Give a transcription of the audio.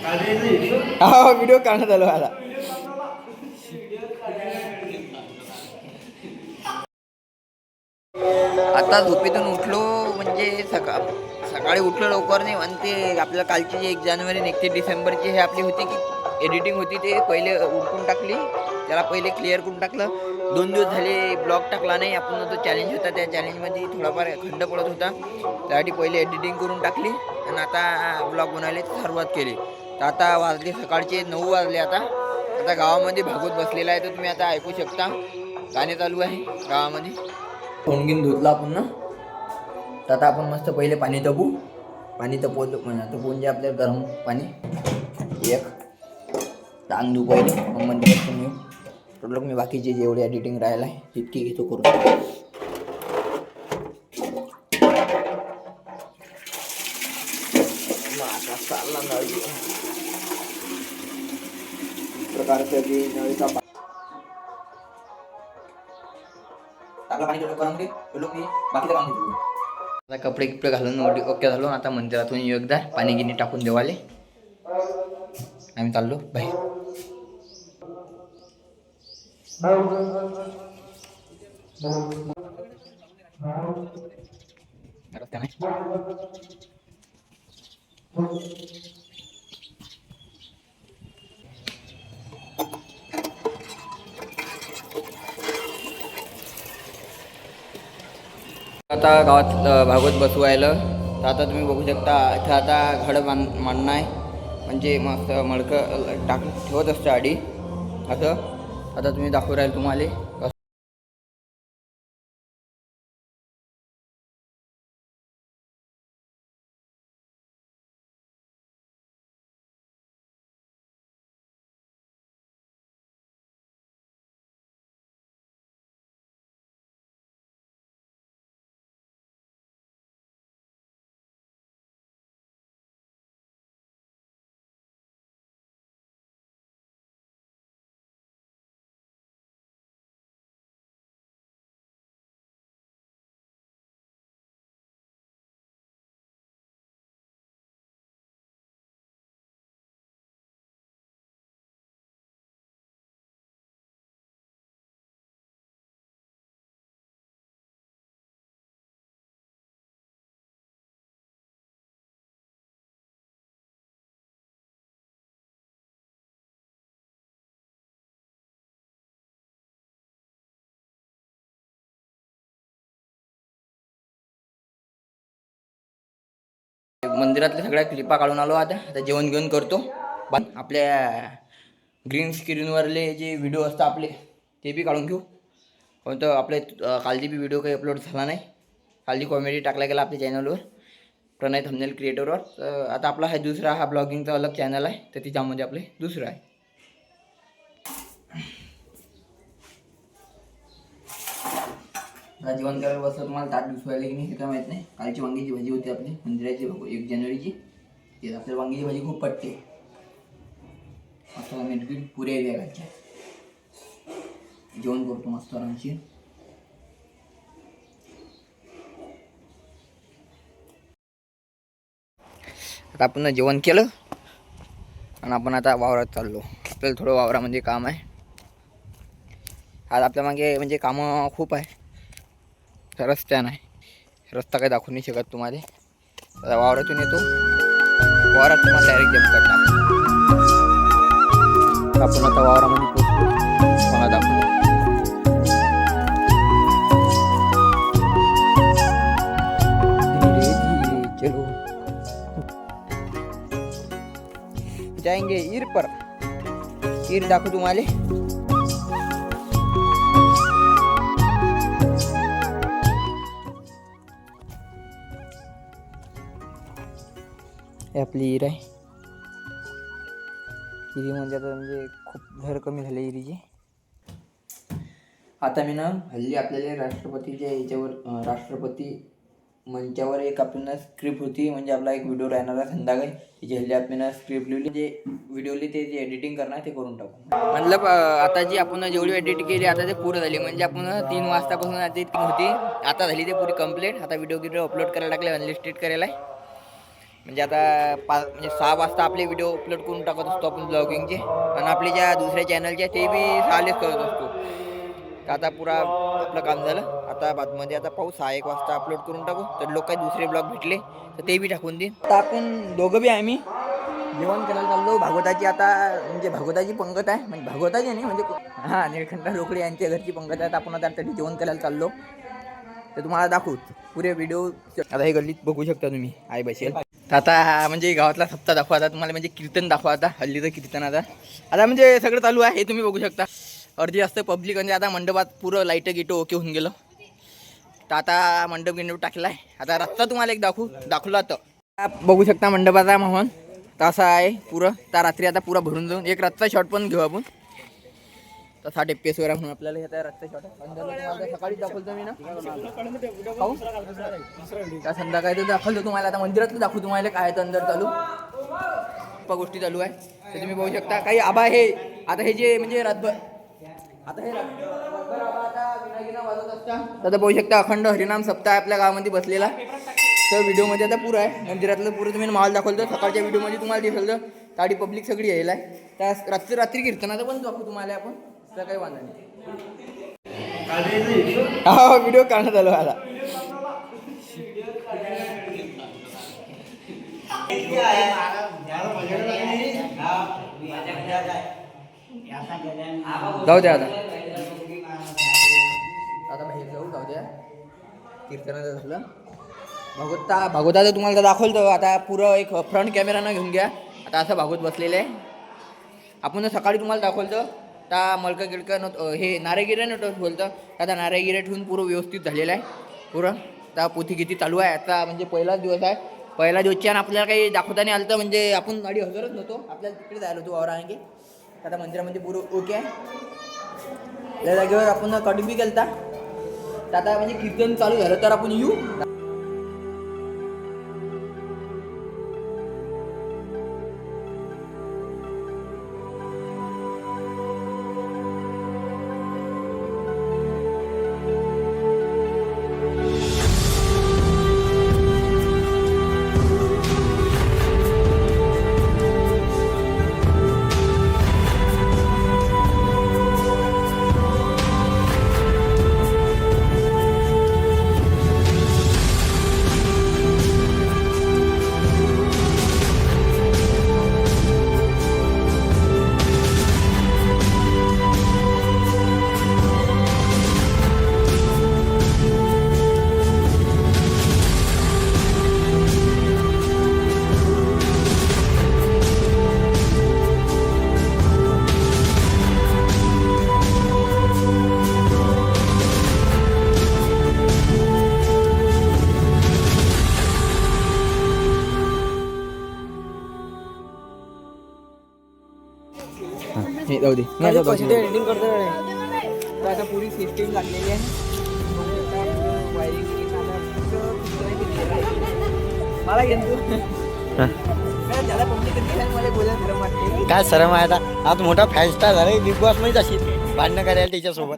हा व्हिडिओ काढण्यात आलो आता. आता झोपेतून उठलो म्हणजे सकाळी उठलो लवकर नाही आणि ते आपल्या कालची जी 1 जानेवारी 31 डिसेंबरची हे आपली होती की एडिटिंग होती ते पहिले उरकून टाकली. त्याला पहिले क्लिअर करून टाकलं. 2 दिवस झाले ब्लॉग टाकला नाही. आपण तो चॅलेंज होता त्या चॅलेंजमध्ये थोडाफार खंड पडत होता. त्यासाठी पहिले एडिटिंग करून टाकली आणि आता ब्लॉग बनवायला सुरुवात केली. तर आता वाजले सकाळचे 9 वाजले. आता गावामध्ये भागवत बसलेला आहे. तर तुम्ही आता ऐकू शकता गाणे चालू आहे गावामध्ये. तोंडगीन धुतला आपण ना. तर आता आपण मस्त पहिले पाणी तापू. पाणी तपवून जे आपल्या गरम पाणी एक टांग धू पहिले मग मंदिरात येऊ. टोटल मी बाकीचे जेवढे एडिटिंग राहिला आहे तितकी घेतो करून. प्रकारचं जे नळीचा टाकलं पाणी थोडं गरम मी बाकीचं काम घेतो. आता कपडे घालून ओके झालो. आता मंदिरातून एकदा पाणी गिनी टाकून देवाले आम्ही चाललो बाहेर. आता गावात भागवत बसवायला. तर आता तुम्ही बघू शकता इथं आता घड मांडणं आहे. म्हणजे मस्त मडकं ठेवत असतं आधी असं. आता तुम्ही दाखवू राहील तुम्हाला. मंदिरातल्या सगळ्या क्लिपा काढून आलो. आता जेवण घेऊन करतो. आपल्या ग्रीन स्क्रीनवरले जे व्हिडिओ असतात आपले ते बी काढून घेऊ. पण तर आपले कालची बी व्हिडिओ काही अपलोड झाला नाही. कालची कॉमेडी टाकला गेला आपल्या चॅनलवर प्रणय थंबनेल क्रिएटरवर. तर आता आपला हा दुसरा हा ब्लॉगिंगचा अलग चॅनल आहे. तर त्याच्यामध्ये आपले दुसरं आहे. जेवण करायला बसलं तुम्हाला ताट दिसवायला की नाही हे काय माहीत नाही. कालची वांगीची भाजी होती आपली मंदिराची 1 जानेवारीची. ते आपल्याला वांगीची भाजी खूप पटते. मस्त मीठ पुऱ्या येते घालच्या. जेवण करतो मस्त आरामशी. आता आपण जेवण केलं आणि आपण आता वावरात चाललो. आपल्याला थोडं वावरामध्ये काम आहे. आज आपल्या मागे म्हणजे कामं खूप आहे. रस्त्या नाही रस्ता काही दाखवू नाही शकत तुम्हाला. आता वावरातून येतो. वावरात तुम्हाला डायरेक्ट जम्प करणार. आपण आता वावरामध्ये पोहोचलो. मला दाखवतो. चलो जाएंगे ईर पर. ईर दाखवू तुम्हाला. आपली ईर आहे. इरी म्हणजे आता म्हणजे खूप घर कमी झाले इरीचे. आता मी ना हल्ली आपल्याला राष्ट्रपतीच्या याच्यावर राष्ट्रपती मंचावर एक आपल्याला स्क्रिप्ट होती. म्हणजे आपला एक व्हिडिओ राहणार आहे संध्याकाळी. त्याची हल्ली आपल्याला स्क्रिप्ट लिहिली. जे व्हिडिओली ते जे एडिटिंग करणार ते करून टाकू. मतलब आता जी आपण जेवढी एडिट केली आता ते पूर्ण झाली. म्हणजे आपण 3 वाजतापासून एडिटिंग होती. आता झाली ते पुरी कंप्लीट. आता व्हिडिओ अपलोड करायला टाकले अनलिस्टेड करायला आहे. म्हणजे आता म्हणजे 6 वाजता आपले व्हिडिओ अपलोड करून टाकत असतो आपण ब्लॉगिंगचे, आणि आपले ज्या दुसऱ्या चॅनलच्या ते बी 6लेच करत असतो. तर आता पुरा आपलं काम झालं. आता बातमध्ये आता पाहू 6-1 वाजता अपलोड करून टाकू, तर लोक काही दुसरे ब्लॉग भेटले तर ते बी टाकून देईन. आता आपण दोघं बी आहे, मी जेवण करायला चाललो. भागवताची आता म्हणजे भागवताची पंगत आहे, म्हणजे भागवताची नाही म्हणजे हां निळकंठ रोकडे यांच्या घरची पंगत आहे. आपण आता त्यासाठी जेवण करायला चाललो, तर तुम्हाला दाखवू पुरे व्हिडिओ. आता हे गल्लीत बघू शकता तुम्ही आई बसेल. तर आता म्हणजे गावातला सप्ताह दाखवा, आता तुम्हाला म्हणजे कीर्तन दाखवा. आता हल्लीचं कीर्तन आता म्हणजे सगळं चालू आहे, हे तुम्ही बघू शकता. अर्धी जास्त पब्लिक म्हणजे आता मंडपात पुरं लाईट गिटो ओके होऊन गेलं. तर आता मंडप गिंडप टाकला आहे. आता रस्ता तुम्हाला एक दाखवला तर बघू शकता मंडपाचा माहोल तसा आहे पुरं. तर रात्री आता पुरा भरून जाऊन एक रातचा शॉट पण घेऊ आपण. तसा टेप्पेस वगैरे म्हणून आपल्याला हे रस्ता शॉट तुम्हाला सकाळी दाखवतो मी ना, त्या संध्याकाळी तर दाखवतो तुम्हाला. आता मंदिरातलं दाखवू तुम्हाला काय आहे तर अंदर चालू गोष्टी चालू आहे. तर तुम्ही बघू शकता काही आबा हे आता हे जे म्हणजे रातभर आता हे आता विनागिना वाजत असतात. तर बघू शकता अखंड हरिनाम सप्ताह आपल्या गावामध्ये बसलेला. तर व्हिडिओमध्ये आता पुरं आहे मंदिरातलं पुरं तुम्ही माहोल दाखवलं. सकाळच्या व्हिडिओमध्ये तुम्हाला दिसेल तर गाडी पब्लिक सगळी यायला आहे. त्या रात्री कीर्तनाचं पण दाखवू तुम्हाला आपण, तर काही वांधा नाही. हा व्हिडिओ काढण्यात आलो आता. जाऊ द्या आता बाहेर जाऊ द्या. कीर्तनाचं झालं. भागवताचं तुम्हाला दाखवलं तर आता पुरं एक फ्रंट कॅमेरानं घेऊन घ्या. आता असं भागवत बसलेलं आहे. आपण सकाळी तुम्हाला दाखवलं तर मलका गिडका नव्हतं, हे नारेगिऱ्या नव्हतं बोलतं. आता नारेगिऱ्या ठेवून पुरं व्यवस्थित झालेलं आहे पुरं. आता पोथी किती चालू आहे. आता म्हणजे पहिलाच दिवस आहे. पहिला दिवसच्या आपल्याला काही दाखवता नाही आलं तर म्हणजे आपण गाडी हजरच नव्हतो, आपल्याला तिकडे जायला होतो वावरा आणखी. आता मंदिरामध्ये पुरं ओके आहे. त्या जागेवर आपण कटबी केलता. तर आता म्हणजे कीर्तन चालू झालं तर आपण येऊ. जाऊ दे एडिटिंग करतो. आता पुरी सिस्टीम लागलेली आहे. मला घेतो काय शरम आहे आता मोठा फॅन स्टार झाला बिग बॉस मध्ये जाशील भांडणं करायला त्याच्यासोबत.